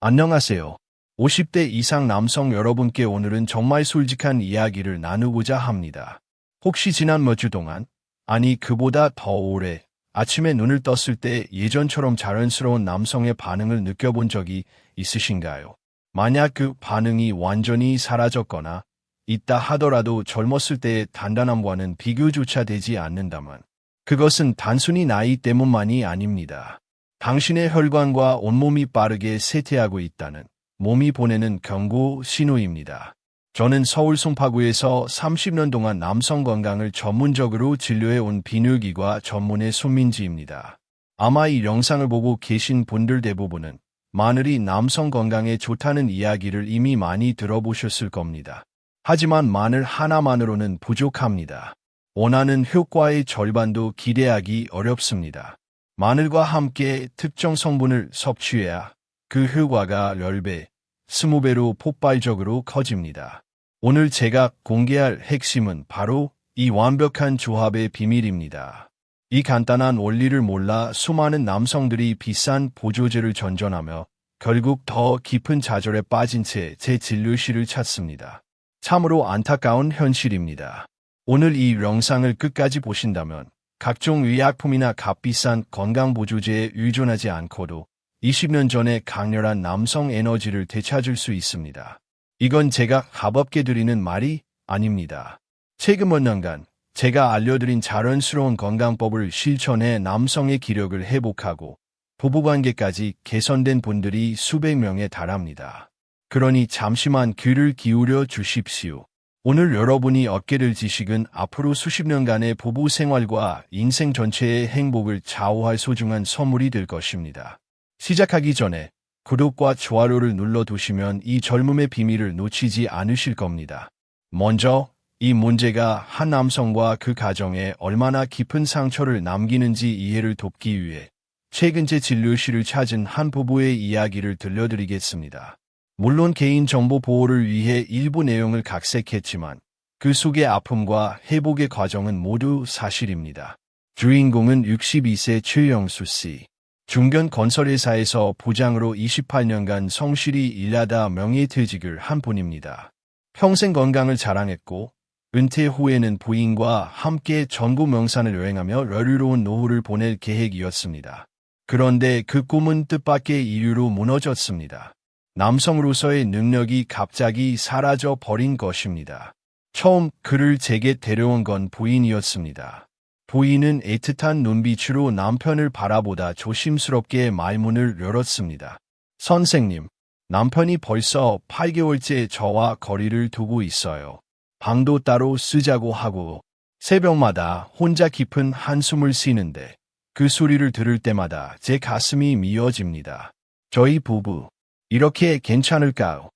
안녕하세요. 50대 이상 남성 여러분께 오늘은 정말 솔직한 이야기를 나누고자 합니다. 혹시 지난 몇 주 동안, 아니 그보다 더 오래, 아침에 눈을 떴을 때 예전처럼 자연스러운 남성의 반응을 느껴본 적이 있으신가요? 만약 그 반응이 완전히 사라졌거나 있다 하더라도 젊었을 때의 단단함과는 비교조차 되지 않는다면 그것은 단순히 나이 때문만이 아닙니다. 당신의 혈관과 온몸이 빠르게 쇠퇴하고 있다는 몸이 보내는 경고 신호입니다. 저는 서울 송파구에서 30년 동안 남성 건강을 전문적으로 진료해온 비뇨기과 전문의 손민지입니다. 아마 이 영상을 보고 계신 분들 대부분은 마늘이 남성 건강에 좋다는 이야기를 이미 많이 들어보셨을 겁니다. 하지만 마늘 하나만으로는 부족합니다. 원하는 효과의 절반도 기대하기 어렵습니다. 마늘과 함께 특정 성분을 섭취해야 그 효과가 10배, 20배로 폭발적으로 커집니다. 오늘 제가 공개할 핵심은 바로 이 완벽한 조합의 비밀입니다. 이 간단한 원리를 몰라 수많은 남성들이 비싼 보조제를 전전하며 결국 더 깊은 좌절에 빠진 채 제 진료실을 찾습니다. 참으로 안타까운 현실입니다. 오늘 이 영상을 끝까지 보신다면 각종 의약품이나 값비싼 건강보조제에 의존하지 않고도 20년 전의 강렬한 남성 에너지를 되찾을 수 있습니다. 이건 제가 가볍게 드리는 말이 아닙니다. 최근 몇 년간 제가 알려드린 자연스러운 건강법을 실천해 남성의 기력을 회복하고 부부관계까지 개선된 분들이 수백 명에 달합니다. 그러니 잠시만 귀를 기울여 주십시오. 오늘 여러분이 얻게 될 지식은 앞으로 수십 년간의 부부 생활과 인생 전체의 행복을 좌우할 소중한 선물이 될 것입니다. 시작하기 전에 구독과 좋아요를 눌러두시면 이 젊음의 비밀을 놓치지 않으실 겁니다. 먼저 이 문제가 한 남성과 그 가정에 얼마나 깊은 상처를 남기는지 이해를 돕기 위해 최근 제 진료실을 찾은 한 부부의 이야기를 들려드리겠습니다. 물론 개인정보 보호를 위해 일부 내용을 각색했지만 그 속의 아픔과 회복의 과정은 모두 사실입니다. 주인공은 62세 최영수 씨. 중견 건설회사에서 부장으로 28년간 성실히 일하다 명예퇴직을 한 분입니다. 평생 건강을 자랑했고 은퇴 후에는 부인과 함께 전국 명산을 여행하며 여유로운 노후를 보낼 계획이었습니다. 그런데 그 꿈은 뜻밖의 이유로 무너졌습니다. 남성으로서의 능력이 갑자기 사라져 버린 것입니다. 처음 그를 제게 데려온 건 부인이었습니다. 부인은 애틋한 눈빛으로 남편을 바라보다 조심스럽게 말문을 열었습니다. 선생님, 남편이 벌써 8개월째 저와 거리를 두고 있어요. 방도 따로 쓰자고 하고 새벽마다 혼자 깊은 한숨을 쉬는데 그 소리를 들을 때마다 제 가슴이 미어집니다. 저희 부부 이렇게 괜찮을까요?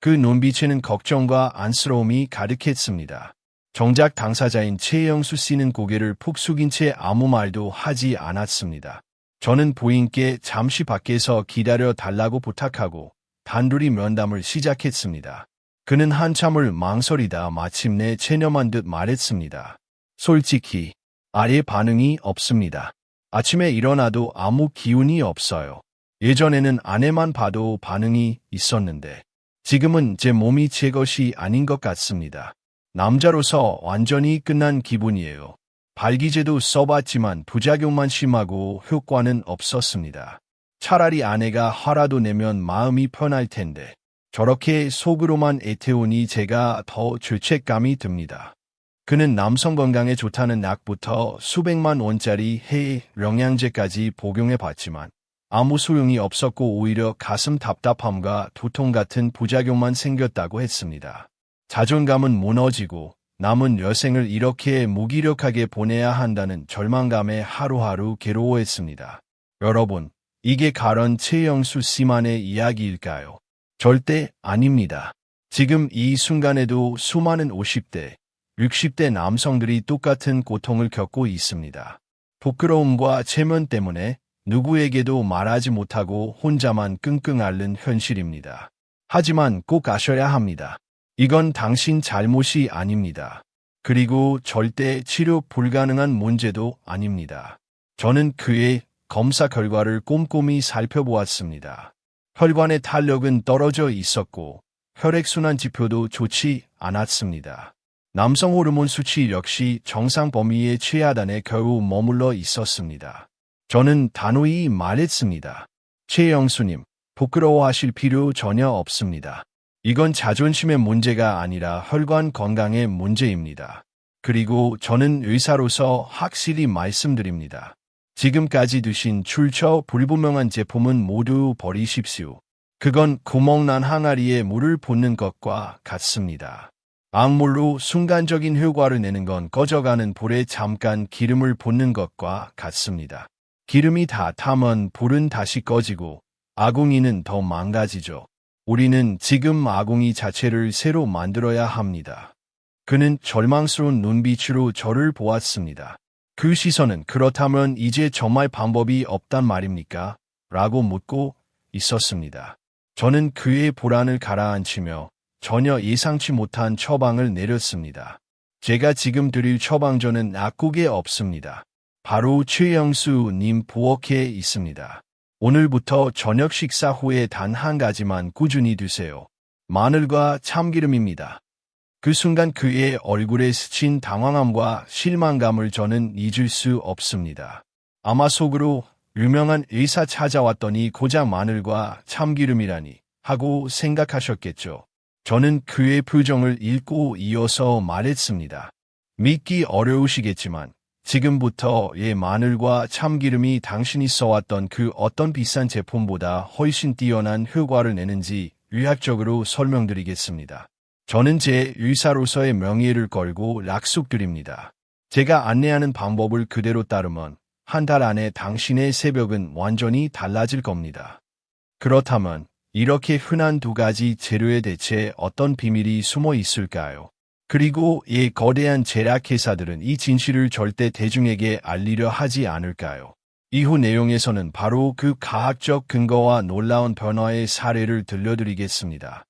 그 눈빛에는 걱정과 안쓰러움이 가득했습니다. 정작 당사자인 최영수 씨는 고개를 푹 숙인 채 아무 말도 하지 않았습니다. 저는 부인께 잠시 밖에서 기다려 달라고 부탁하고 단둘이 면담을 시작했습니다. 그는 한참을 망설이다 마침내 체념한 듯 말했습니다. 솔직히 아예 반응이 없습니다. 아침에 일어나도 아무 기운이 없어요. 예전에는 아내만 봐도 반응이 있었는데 지금은 제 몸이 제 것이 아닌 것 같습니다. 남자로서 완전히 끝난 기분이에요. 발기제도 써봤지만 부작용만 심하고 효과는 없었습니다. 차라리 아내가 화라도 내면 마음이 편할 텐데 저렇게 속으로만 애태우니 제가 더 죄책감이 듭니다. 그는 남성 건강에 좋다는 약부터 수백만 원짜리 해외 영양제까지 복용해봤지만 아무 소용이 없었고 오히려 가슴 답답함과 두통 같은 부작용만 생겼다고 했습니다. 자존감은 무너지고 남은 여생을 이렇게 무기력하게 보내야 한다는 절망감에 하루하루 괴로워했습니다. 여러분, 이게 가련 최영수 씨만의 이야기일까요? 절대 아닙니다. 지금 이 순간에도 수많은 50대, 60대 남성들이 똑같은 고통을 겪고 있습니다. 부끄러움과 체면 때문에 누구에게도 말하지 못하고 혼자만 끙끙 앓는 현실입니다. 하지만 꼭 아셔야 합니다. 이건 당신 잘못이 아닙니다. 그리고 절대 치료 불가능한 문제도 아닙니다. 저는 그의 검사 결과를 꼼꼼히 살펴보았습니다. 혈관의 탄력은 떨어져 있었고 혈액순환 지표도 좋지 않았습니다. 남성 호르몬 수치 역시 정상 범위의 최하단에 겨우 머물러 있었습니다. 저는 단호히 말했습니다. 최영수님, 부끄러워하실 필요 전혀 없습니다. 이건 자존심의 문제가 아니라 혈관 건강의 문제입니다. 그리고 저는 의사로서 확실히 말씀드립니다. 지금까지 드신 출처 불분명한 제품은 모두 버리십시오. 그건 구멍난 항아리에 물을 붓는 것과 같습니다. 악물로 순간적인 효과를 내는 건 꺼져가는 불에 잠깐 기름을 붓는 것과 같습니다. 기름이 다 타면 불은 다시 꺼지고 아궁이는 더 망가지죠. 우리는 지금 아궁이 자체를 새로 만들어야 합니다. 그는 절망스러운 눈빛으로 저를 보았습니다. 그 시선은 그렇다면 이제 정말 방법이 없단 말입니까? 라고 묻고 있었습니다. 저는 그의 불안을 가라앉히며 전혀 예상치 못한 처방을 내렸습니다. 제가 지금 드릴 처방전은 약국에 없습니다. 바로 최영수님 부엌에 있습니다. 오늘부터 저녁 식사 후에 단 한 가지만 꾸준히 드세요. 마늘과 참기름입니다. 그 순간 그의 얼굴에 스친 당황함과 실망감을 저는 잊을 수 없습니다. 아마 속으로 유명한 의사 찾아왔더니 고작 마늘과 참기름이라니 하고 생각하셨겠죠. 저는 그의 표정을 읽고 이어서 말했습니다. 믿기 어려우시겠지만 지금부터 마늘과 참기름이 당신이 써왔던 그 어떤 비싼 제품보다 훨씬 뛰어난 효과를 내는지 의학적으로 설명드리겠습니다. 저는 제 의사로서의 명예를 걸고 약속드립니다. 제가 안내하는 방법을 그대로 따르면 한 달 안에 당신의 새벽은 완전히 달라질 겁니다. 그렇다면 이렇게 흔한 두 가지 재료에 대체 어떤 비밀이 숨어 있을까요? 그리고 이 거대한 제약회사들은 이 진실을 절대 대중에게 알리려 하지 않을까요? 이후 내용에서는 바로 그 과학적 근거와 놀라운 변화의 사례를 들려드리겠습니다.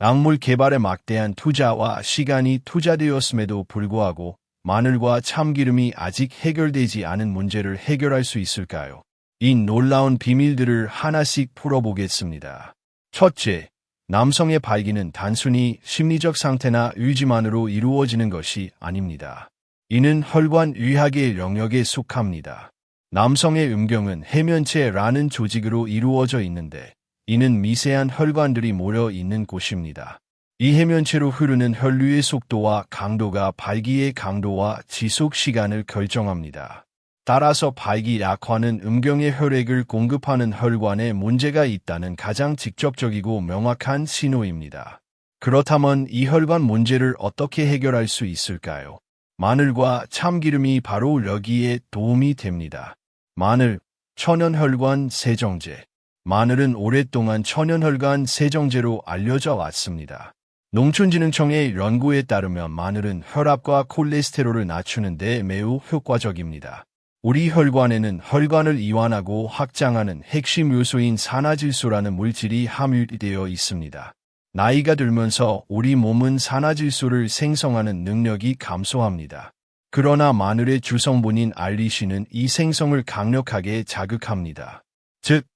약물 개발에 막대한 투자와 시간이 투자되었음에도 불구하고 마늘과 참기름이 아직 해결되지 않은 문제를 해결할 수 있을까요? 이 놀라운 비밀들을 하나씩 풀어보겠습니다. 첫째, 남성의 발기는 단순히 심리적 상태나 의지만으로 이루어지는 것이 아닙니다. 이는 혈관 의학의 영역에 속합니다. 남성의 음경은 해면체라는 조직으로 이루어져 있는데 이는 미세한 혈관들이 모여 있는 곳입니다. 이 해면체로 흐르는 혈류의 속도와 강도가 발기의 강도와 지속 시간을 결정합니다. 따라서 발기 약화는 음경에 혈액을 공급하는 혈관에 문제가 있다는 가장 직접적이고 명확한 신호입니다. 그렇다면 이 혈관 문제를 어떻게 해결할 수 있을까요? 마늘과 참기름이 바로 여기에 도움이 됩니다. 마늘, 천연혈관 세정제. 마늘은 오랫동안 천연혈관 세정제로 알려져 왔습니다. 농촌진흥청의 연구에 따르면 마늘은 혈압과 콜레스테롤을 낮추는 데 매우 효과적입니다. 우리 혈관에는 혈관을 이완하고 확장하는 핵심 요소인 산화질소라는 물질이 함유되어 있습니다. 나이가 들면서 우리 몸은 산화질소를 생성하는 능력이 감소합니다. 그러나 마늘의 주성분인 알리신은 이 생성을 강력하게 자극합니다. 즉,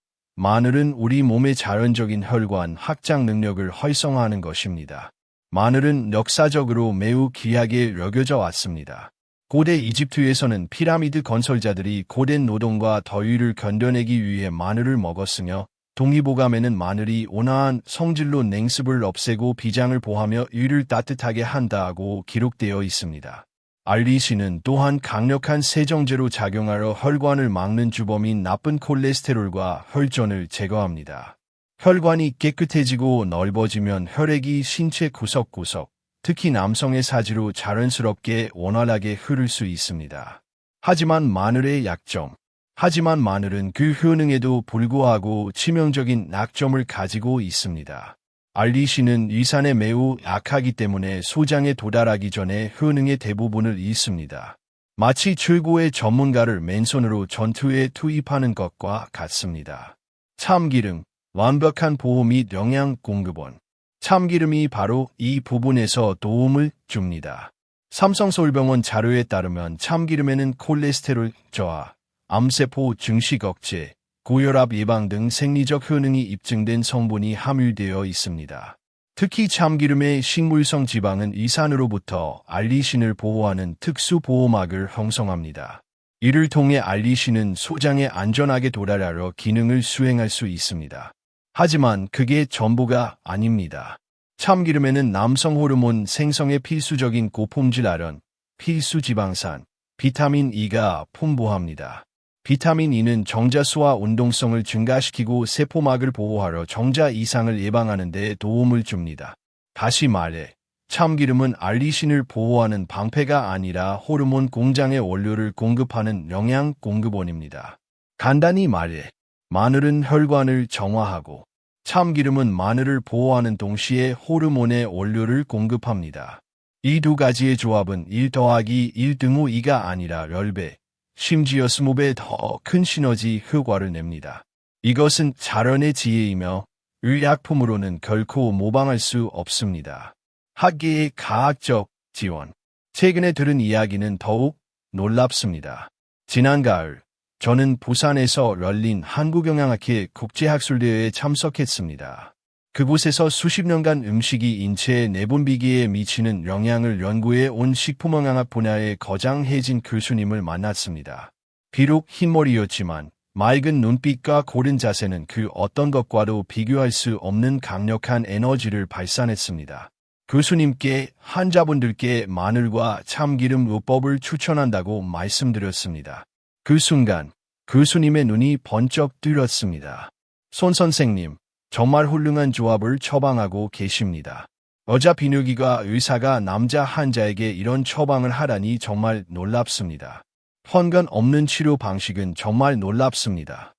마늘은 우리 몸의 자연적인 혈관 확장 능력을 활성화하는 것입니다. 마늘은 역사적으로 매우 귀하게 여겨져 왔습니다. 고대 이집트에서는 피라미드 건설자들이 고된 노동과 더위를 견뎌내기 위해 마늘을 먹었으며 동의보감에는 마늘이 온화한 성질로 냉습을 없애고 비장을 보하며 위를 따뜻하게 한다고 기록되어 있습니다. 알리신은 또한 강력한 세정제로 작용하여 혈관을 막는 주범인 나쁜 콜레스테롤과 혈전을 제거합니다. 혈관이 깨끗해지고 넓어지면 혈액이 신체 구석구석, 특히 남성의 사지로 자연스럽게 원활하게 흐를 수 있습니다. 하지만 마늘의 약점. 하지만 마늘은 그 효능에도 불구하고 치명적인 약점을 가지고 있습니다. 알리신은 위산에 매우 약하기 때문에 소장에 도달하기 전에 효능의 대부분을 잃습니다. 마치 최고의 전문가를 맨손으로 전투에 투입하는 것과 같습니다. 참기름, 완벽한 보호 및 영양 공급원. 참기름이 바로 이 부분에서 도움을 줍니다. 삼성서울병원 자료에 따르면 참기름에는 콜레스테롤 저하, 암세포 증식 억제, 고혈압 예방 등 생리적 효능이 입증된 성분이 함유되어 있습니다. 특히 참기름의 식물성 지방은 이산으로부터 알리신을 보호하는 특수 보호막을 형성합니다. 이를 통해 알리신은 소장에 안전하게 도달하려 기능을 수행할 수 있습니다. 하지만 그게 전부가 아닙니다. 참기름에는 남성 호르몬 생성에 필수적인 고품질 아연, 필수 지방산, 비타민 E가 풍부합니다. 비타민 E는 정자수와 운동성을 증가시키고 세포막을 보호하려 정자 이상을 예방하는 데 도움을 줍니다. 다시 말해, 참기름은 알리신을 보호하는 방패가 아니라 호르몬 공장의 원료를 공급하는 영양 공급원입니다. 간단히 말해, 마늘은 혈관을 정화하고 참기름은 마늘을 보호하는 동시에 호르몬의 원료를 공급합니다. 이 두 가지의 조합은 1 더하기 1 등호 2가 아니라 10배, 심지어 20배 더 큰 시너지 효과를 냅니다. 이것은 자연의 지혜이며 의약품으로는 결코 모방할 수 없습니다. 학계의 과학적 지원. 최근에 들은 이야기는 더욱 놀랍습니다. 지난 가을, 저는 부산에서 열린 한국영양학회 국제학술대회에 참석했습니다. 그곳에서 수십 년간 음식이 인체의 내분비기에 미치는 영향을 연구해 온 식품영양학 분야의 거장해진 교수님을 만났습니다. 비록 흰머리였지만 맑은 눈빛과 고른 자세는 그 어떤 것과도 비교할 수 없는 강력한 에너지를 발산했습니다. 교수님께 환자분들께 마늘과 참기름 요법을 추천한다고 말씀드렸습니다. 그 순간 교수님의 눈이 번쩍 뜨렸습니다. 손 선생님, 정말 훌륭한 조합을 처방하고 계십니다. 여자 비뇨기과 의사가 남자 환자에게 이런 처방을 하다니 정말 놀랍습니다. 편견 없는 치료 방식은 정말 놀랍습니다.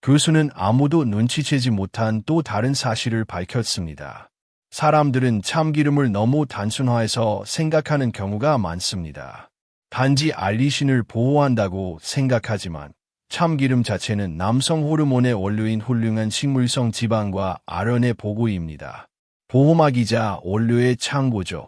교수는 아무도 눈치채지 못한 또 다른 사실을 밝혔습니다. 사람들은 참기름을 너무 단순화해서 생각하는 경우가 많습니다. 단지 알리신을 보호한다고 생각하지만 참기름 자체는 남성 호르몬의 원료인 훌륭한 식물성 지방과 아연의 보고입니다. 보호막이자 원료의 창고죠.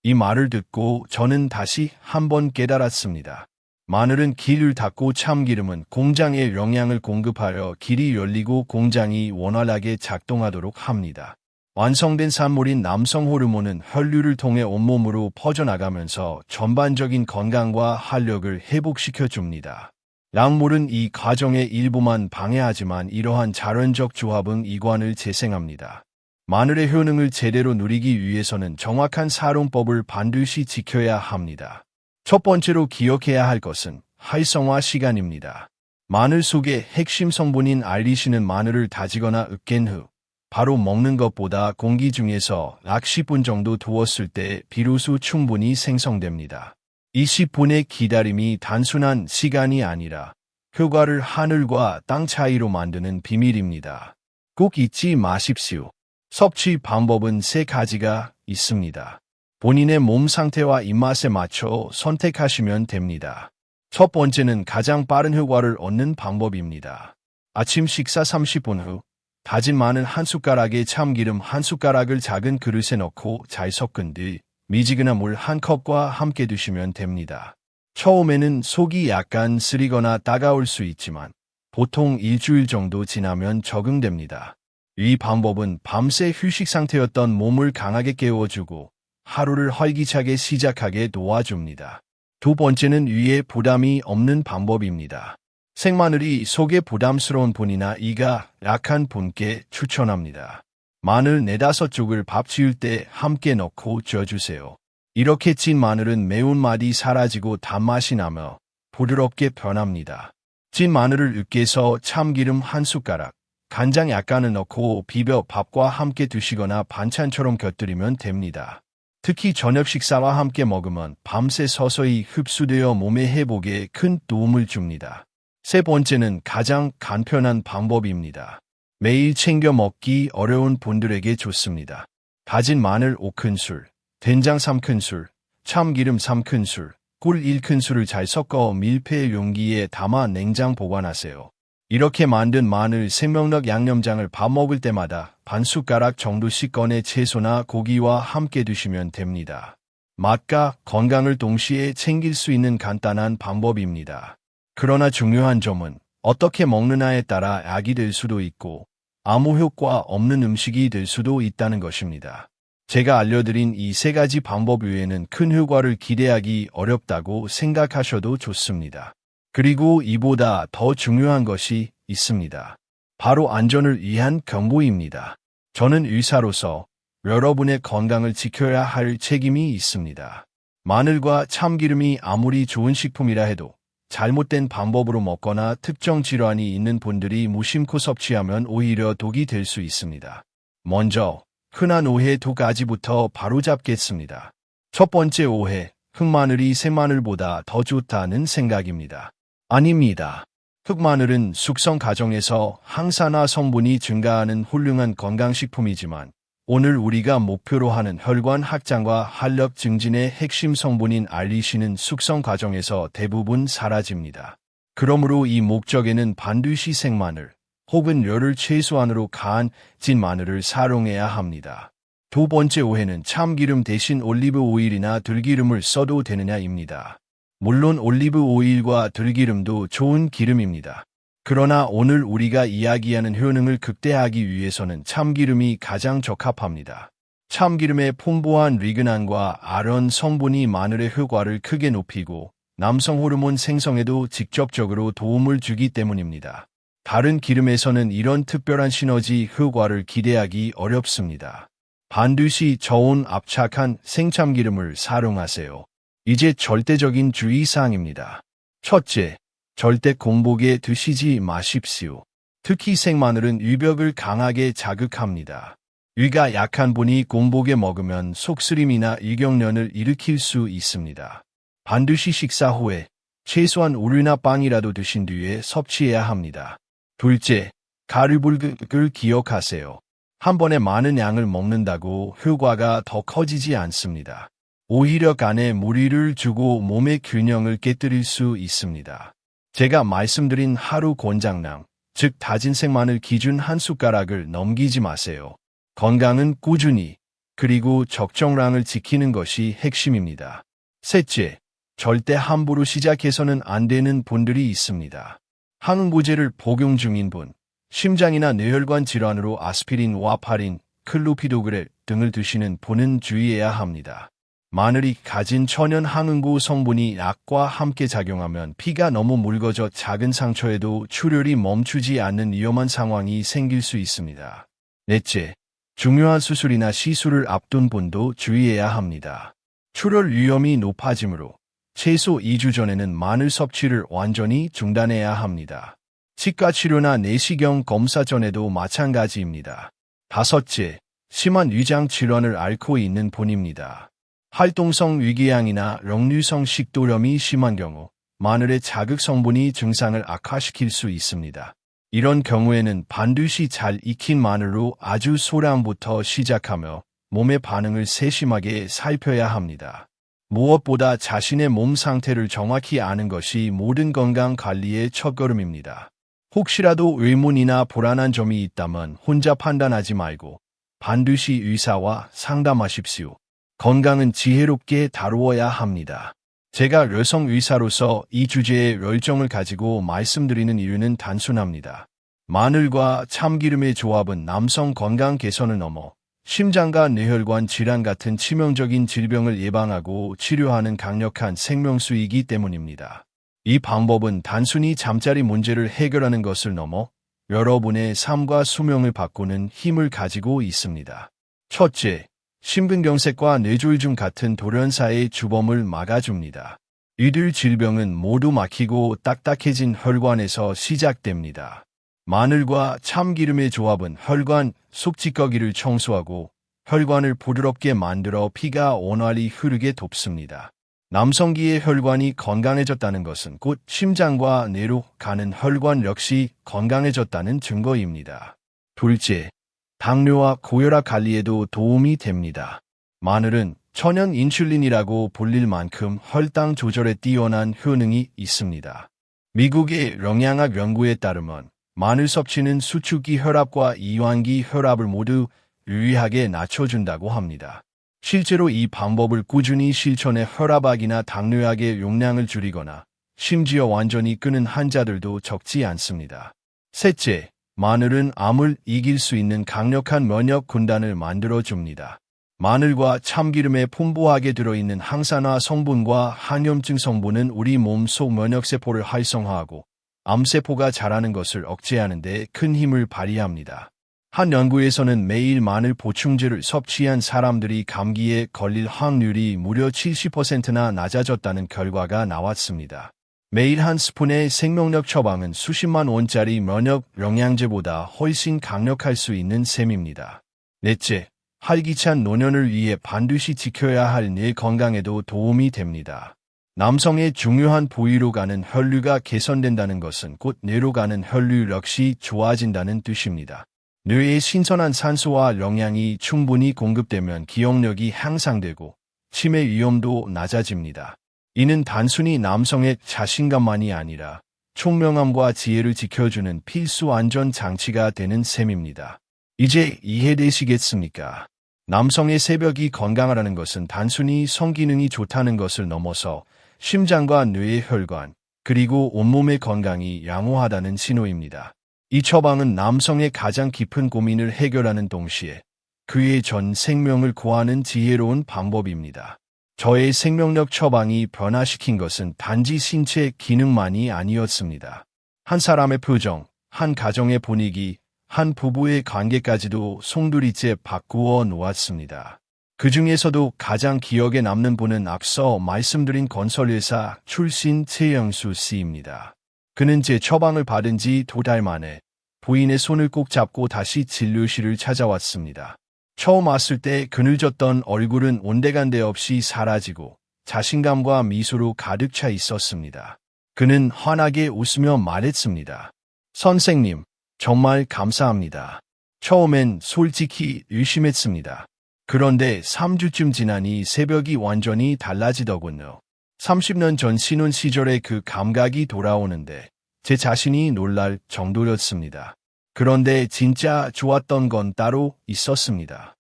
이 말을 듣고 저는 다시 한번 깨달았습니다. 마늘은 길을 닫고 참기름은 공장에 영양을 공급하여 길이 열리고 공장이 원활하게 작동하도록 합니다. 완성된 산물인 남성 호르몬은 혈류를 통해 온몸으로 퍼져나가면서 전반적인 건강과 활력을 회복시켜 줍니다. 약물은 이 과정의 일부만 방해하지만 이러한 자연적 조합은 이관을 재생합니다. 마늘의 효능을 제대로 누리기 위해서는 정확한 사용법을 반드시 지켜야 합니다. 첫 번째로 기억해야 할 것은 활성화 시간입니다. 마늘 속의 핵심 성분인 알리신은 마늘을 다지거나 으깬 후 바로 먹는 것보다 공기 중에서 약 10분 정도 두었을 때 비로소 충분히 생성됩니다. 이 10분의 기다림이 단순한 시간이 아니라 효과를 하늘과 땅 차이로 만드는 비밀입니다. 꼭 잊지 마십시오. 섭취 방법은 3가지가 있습니다. 본인의 몸 상태와 입맛에 맞춰 선택하시면 됩니다. 첫 번째는 가장 빠른 효과를 얻는 방법입니다. 아침 식사 30분 후 다진 마늘 한 숟가락에 참기름 한 숟가락을 작은 그릇에 넣고 잘 섞은 뒤 미지근한 물 한 컵과 함께 드시면 됩니다. 처음에는 속이 약간 쓰리거나 따가울 수 있지만 보통 일주일 정도 지나면 적응됩니다. 이 방법은 밤새 휴식 상태였던 몸을 강하게 깨워주고 하루를 활기차게 시작하게 도와줍니다. 두 번째는 위에 부담이 없는 방법입니다. 생마늘이 속에 부담스러운 분이나 이가 약한 분께 추천합니다. 마늘 4-5쪽을 밥 지을 때 함께 넣고 쪄주세요. 이렇게 찐 마늘은 매운맛이 사라지고 단맛이 나며 부드럽게 변합니다. 찐 마늘을 으깨서 참기름 한 숟가락, 간장 약간을 넣고 비벼 밥과 함께 드시거나 반찬처럼 곁들이면 됩니다. 특히 저녁 식사와 함께 먹으면 밤새 서서히 흡수되어 몸의 회복에 큰 도움을 줍니다. 세 번째는 가장 간편한 방법입니다. 매일 챙겨 먹기 어려운 분들에게 좋습니다. 다진 마늘 5큰술, 된장 3큰술, 참기름 3큰술, 꿀 1큰술을 잘 섞어 밀폐 용기에 담아 냉장 보관하세요. 이렇게 만든 마늘 생명력 양념장을 밥 먹을 때마다 반 숟가락 정도씩 꺼내 채소나 고기와 함께 드시면 됩니다. 맛과 건강을 동시에 챙길 수 있는 간단한 방법입니다. 그러나 중요한 점은 어떻게 먹느냐에 따라 약이 될 수도 있고 아무 효과 없는 음식이 될 수도 있다는 것입니다. 제가 알려드린 이 세 가지 방법 외에는 큰 효과를 기대하기 어렵다고 생각하셔도 좋습니다. 그리고 이보다 더 중요한 것이 있습니다. 바로 안전을 위한 경고입니다. 저는 의사로서 여러분의 건강을 지켜야 할 책임이 있습니다. 마늘과 참기름이 아무리 좋은 식품이라 해도 잘못된 방법으로 먹거나 특정 질환이 있는 분들이 무심코 섭취하면 오히려 독이 될 수 있습니다. 먼저 흔한 오해 두 가지부터 바로잡겠습니다. 첫 번째 오해, 흑마늘이 생마늘보다 더 좋다는 생각입니다. 아닙니다. 흑마늘은 숙성 과정에서 항산화 성분이 증가하는 훌륭한 건강식품이지만 오늘 우리가 목표로 하는 혈관 확장과 활력 증진의 핵심 성분인 알리신은 숙성 과정에서 대부분 사라집니다. 그러므로 이 목적에는 반드시 생마늘 혹은 열을 최소한으로 가한 찐 마늘을 사용해야 합니다. 두 번째 오해는 참기름 대신 올리브 오일이나 들기름을 써도 되느냐입니다. 물론 올리브 오일과 들기름도 좋은 기름입니다. 그러나 오늘 우리가 이야기하는 효능을 극대화하기 위해서는 참기름이 가장 적합합니다. 참기름의 풍부한 리그난과 아론 성분이 마늘의 효과를 크게 높이고 남성 호르몬 생성에도 직접적으로 도움을 주기 때문입니다. 다른 기름에서는 이런 특별한 시너지 효과를 기대하기 어렵습니다. 반드시 저온 압착한 생참기름을 사용하세요. 이제 절대적인 주의사항입니다. 첫째, 절대 공복에 드시지 마십시오. 특히 생마늘은 위벽을 강하게 자극합니다. 위가 약한 분이 공복에 먹으면 속쓰림이나 일경련을 일으킬 수 있습니다. 반드시 식사 후에 최소한 우유나 빵이라도 드신 뒤에 섭취해야 합니다. 둘째, 가루불급을 기억하세요. 한 번에 많은 양을 먹는다고 효과가 더 커지지 않습니다. 오히려 간에 무리를 주고 몸의 균형을 깨뜨릴 수 있습니다. 제가 말씀드린 하루 권장량, 즉 다진 생마늘 기준 한 숟가락을 넘기지 마세요. 건강은 꾸준히, 그리고 적정량을 지키는 것이 핵심입니다. 셋째, 절대 함부로 시작해서는 안 되는 분들이 있습니다. 항응고제를 복용 중인 분, 심장이나 뇌혈관 질환으로 아스피린, 와파린, 클로피도그렐 등을 드시는 분은 주의해야 합니다. 마늘이 가진 천연 항응고 성분이 약과 함께 작용하면 피가 너무 묽어져 작은 상처에도 출혈이 멈추지 않는 위험한 상황이 생길 수 있습니다. 넷째, 중요한 수술이나 시술을 앞둔 분도 주의해야 합니다. 출혈 위험이 높아지므로 최소 2주 전에는 마늘 섭취를 완전히 중단해야 합니다. 치과 치료나 내시경 검사 전에도 마찬가지입니다. 다섯째, 심한 위장 질환을 앓고 있는 분입니다. 활동성 위궤양이나 역류성 식도염이 심한 경우 마늘의 자극 성분이 증상을 악화시킬 수 있습니다. 이런 경우에는 반드시 잘 익힌 마늘로 아주 소량부터 시작하며 몸의 반응을 세심하게 살펴야 합니다. 무엇보다 자신의 몸 상태를 정확히 아는 것이 모든 건강 관리의 첫걸음입니다. 혹시라도 의문이나 불안한 점이 있다면 혼자 판단하지 말고 반드시 의사와 상담하십시오. 건강은 지혜롭게 다루어야 합니다. 제가 여성 의사로서 이 주제에 열정을 가지고 말씀드리는 이유는 단순합니다. 마늘과 참기름의 조합은 남성 건강 개선을 넘어 심장과 뇌혈관 질환 같은 치명적인 질병을 예방하고 치료하는 강력한 생명수이기 때문입니다. 이 방법은 단순히 잠자리 문제를 해결하는 것을 넘어 여러분의 삶과 수명을 바꾸는 힘을 가지고 있습니다. 첫째, 심근경색과 뇌졸중 같은 돌연사의 주범을 막아줍니다. 이들 질병은 모두 막히고 딱딱해진 혈관에서 시작됩니다. 마늘과 참기름의 조합은 혈관 속 찌꺼기를 청소하고 혈관을 부드럽게 만들어 피가 원활히 흐르게 돕습니다. 남성기의 혈관이 건강해졌다는 것은 곧 심장과 뇌로 가는 혈관 역시 건강해졌다는 증거입니다. 둘째, 당뇨와 고혈압 관리에도 도움이 됩니다. 마늘은 천연 인슐린이라고 불릴 만큼 혈당 조절에 뛰어난 효능이 있습니다. 미국의 영양학 연구에 따르면 마늘 섭취는 수축기 혈압과 이완기 혈압을 모두 유의하게 낮춰준다고 합니다. 실제로 이 방법을 꾸준히 실천해 혈압약이나 당뇨약의 용량을 줄이거나 심지어 완전히 끊은 환자들도 적지 않습니다. 셋째, 마늘은 암을 이길 수 있는 강력한 면역 군단을 만들어줍니다. 마늘과 참기름에 풍부하게 들어있는 항산화 성분과 항염증 성분은 우리 몸속 면역세포를 활성화하고 암세포가 자라는 것을 억제하는 데 큰 힘을 발휘합니다. 한 연구에서는 매일 마늘 보충제를 섭취한 사람들이 감기에 걸릴 확률이 무려 70%나 낮아졌다는 결과가 나왔습니다. 매일 한 스푼의 생명력 처방은 수십만 원짜리 면역 영양제보다 훨씬 강력할 수 있는 셈입니다. 넷째, 활기찬 노년을 위해 반드시 지켜야 할 뇌 건강에도 도움이 됩니다. 남성의 중요한 부위로 가는 혈류가 개선된다는 것은 곧 뇌로 가는 혈류 역시 좋아진다는 뜻입니다. 뇌에 신선한 산소와 영양이 충분히 공급되면 기억력이 향상되고 치매 위험도 낮아집니다. 이는 단순히 남성의 자신감만이 아니라 총명함과 지혜를 지켜주는 필수 안전 장치가 되는 셈입니다. 이제 이해되시겠습니까? 남성의 새벽이 건강하다는 것은 단순히 성기능이 좋다는 것을 넘어서 심장과 뇌의 혈관, 그리고 온몸의 건강이 양호하다는 신호입니다. 이 처방은 남성의 가장 깊은 고민을 해결하는 동시에 그의 전 생명을 구하는 지혜로운 방법입니다. 저의 생명력 처방이 변화시킨 것은 단지 신체 기능만이 아니었습니다. 한 사람의 표정, 한 가정의 분위기, 한 부부의 관계까지도 송두리째 바꾸어 놓았습니다. 그 중에서도 가장 기억에 남는 분은 앞서 말씀드린 건설회사 출신 최영수 씨입니다. 그는 제 처방을 받은 지 2달 만에 부인의 손을 꼭 잡고 다시 진료실을 찾아왔습니다. 처음 왔을 때 그늘졌던 얼굴은 온데간데 없이 사라지고 자신감과 미소로 가득 차 있었습니다. 그는 환하게 웃으며 말했습니다. 선생님, 정말 감사합니다. 처음엔 솔직히 의심했습니다. 그런데 3주쯤 지나니 새벽이 완전히 달라지더군요. 30년 전 신혼 시절의 그 감각이 돌아오는데 제 자신이 놀랄 정도였습니다. 그런데 진짜 좋았던 건 따로 있었습니다.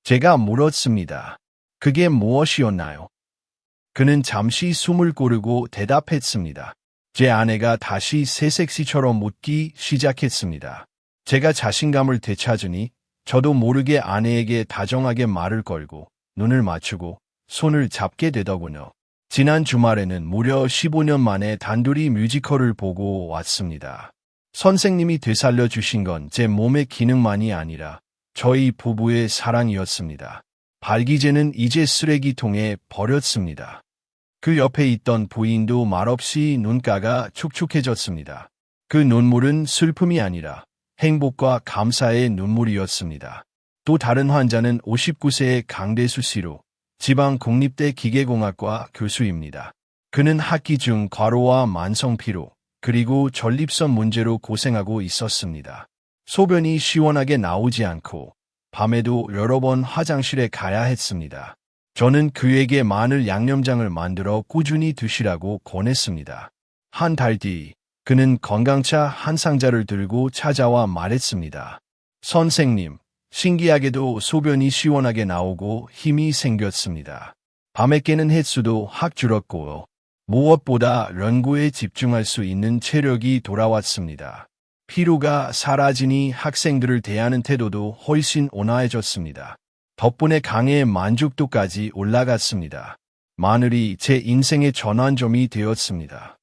제가 물었습니다. 그게 무엇이었나요? 그는 잠시 숨을 고르고 대답했습니다. 제 아내가 다시 새색시처럼 웃기 시작했습니다. 제가 자신감을 되찾으니 저도 모르게 아내에게 다정하게 말을 걸고 눈을 맞추고 손을 잡게 되더군요. 지난 주말에는 무려 15년 만에 단둘이 뮤지컬을 보고 왔습니다. 선생님이 되살려 주신 건 제 몸의 기능만이 아니라 저희 부부의 사랑이었습니다. 발기제는 이제 쓰레기통에 버렸습니다. 그 옆에 있던 부인도 말없이 눈가가 촉촉해졌습니다. 그 눈물은 슬픔이 아니라 행복과 감사의 눈물이었습니다. 또 다른 환자는 59세의 강대수 씨로 지방국립대 기계공학과 교수입니다. 그는 학기 중 과로와 만성피로, 그리고 전립선 문제로 고생하고 있었습니다. 소변이 시원하게 나오지 않고 밤에도 여러 번 화장실에 가야 했습니다. 저는 그에게 마늘 양념장을 만들어 꾸준히 드시라고 권했습니다. 한 달 뒤, 그는 건강차 한 상자를 들고 찾아와 말했습니다. 선생님, 신기하게도 소변이 시원하게 나오고 힘이 생겼습니다. 밤에 깨는 횟수도 확 줄었고요. 무엇보다 연구에 집중할 수 있는 체력이 돌아왔습니다. 피로가 사라지니 학생들을 대하는 태도도 훨씬 온화해졌습니다. 덕분에 강의의 만족도까지 올라갔습니다. 마늘이 제 인생의 전환점이 되었습니다.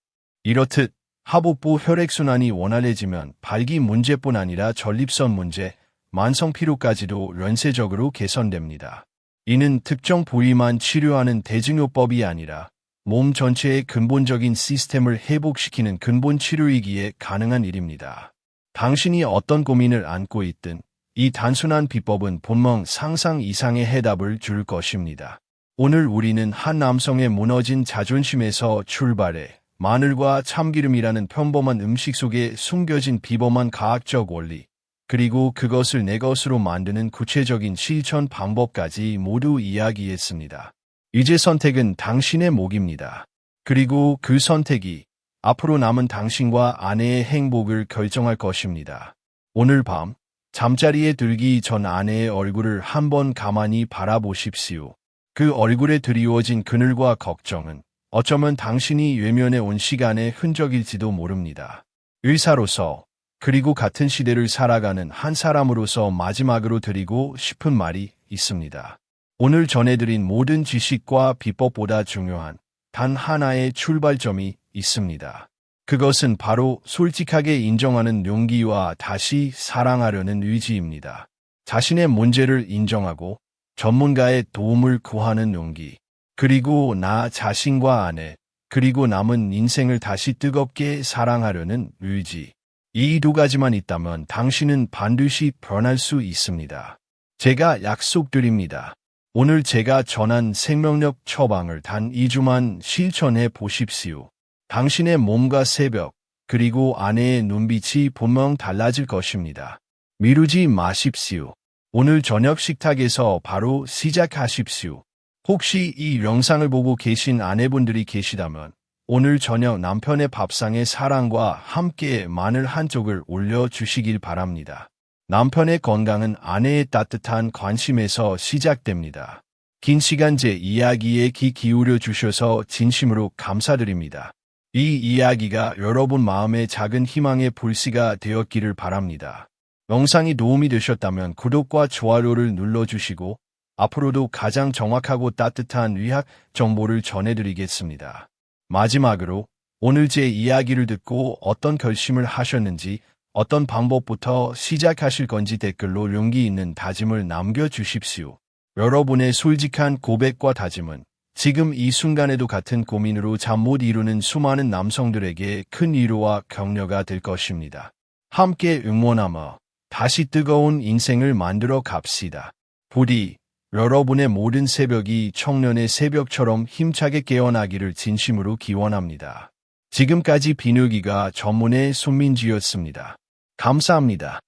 이렇듯 하복부 혈액순환이 원활해지면 발기 문제뿐 아니라 전립선 문제, 만성피로까지도 연쇄적으로 개선됩니다. 이는 특정 부위만 치료하는 대증요법이 아니라 몸 전체의 근본적인 시스템을 회복시키는 근본 치료이기에 가능한 일입니다. 당신이 어떤 고민을 안고 있든 이 단순한 비법은 본능 상상 이상의 해답을 줄 것입니다. 오늘 우리는 한 남성의 무너진 자존심에서 출발해 마늘과 참기름이라는 평범한 음식 속에 숨겨진 비범한 과학적 원리, 그리고 그것을 내 것으로 만드는 구체적인 실천 방법까지 모두 이야기했습니다. 이제 선택은 당신의 몫입니다. 그리고 그 선택이 앞으로 남은 당신과 아내의 행복을 결정할 것입니다. 오늘 밤 잠자리에 들기 전 아내의 얼굴을 한번 가만히 바라보십시오. 그 얼굴에 드리워진 그늘과 걱정은 어쩌면 당신이 외면해 온 시간의 흔적일지도 모릅니다. 의사로서, 그리고 같은 시대를 살아가는 한 사람으로서 마지막으로 드리고 싶은 말이 있습니다. 오늘 전해드린 모든 지식과 비법보다 중요한 단 하나의 출발점이 있습니다. 그것은 바로 솔직하게 인정하는 용기와 다시 사랑하려는 의지입니다. 자신의 문제를 인정하고 전문가의 도움을 구하는 용기, 그리고 나 자신과 아내, 그리고 남은 인생을 다시 뜨겁게 사랑하려는 의지. 이 두 가지만 있다면 당신은 반드시 변할 수 있습니다. 제가 약속드립니다. 오늘 제가 전한 생명력 처방을 단 2주만 실천해 보십시오. 당신의 몸과 새벽, 그리고 아내의 눈빛이 분명 달라질 것입니다. 미루지 마십시오. 오늘 저녁 식탁에서 바로 시작하십시오. 혹시 이 영상을 보고 계신 아내분들이 계시다면 오늘 저녁 남편의 밥상에 사랑과 함께 마늘 한 쪽을 올려주시길 바랍니다. 남편의 건강은 아내의 따뜻한 관심에서 시작됩니다. 긴 시간 제 이야기에 귀 기울여 주셔서 진심으로 감사드립니다. 이 이야기가 여러분 마음의 작은 희망의 불씨가 되었기를 바랍니다. 영상이 도움이 되셨다면 구독과 좋아요를 눌러주시고 앞으로도 가장 정확하고 따뜻한 의학 정보를 전해드리겠습니다. 마지막으로 오늘 제 이야기를 듣고 어떤 결심을 하셨는지, 어떤 방법부터 시작하실 건지 댓글로 용기 있는 다짐을 남겨주십시오. 여러분의 솔직한 고백과 다짐은 지금 이 순간에도 같은 고민으로 잠 못 이루는 수많은 남성들에게 큰 위로와 격려가 될 것입니다. 함께 응원하며 다시 뜨거운 인생을 만들어 갑시다. 부디 여러분의 모든 새벽이 청년의 새벽처럼 힘차게 깨어나기를 진심으로 기원합니다. 지금까지 비뇨기과 전문의 손민지였습니다. 감사합니다.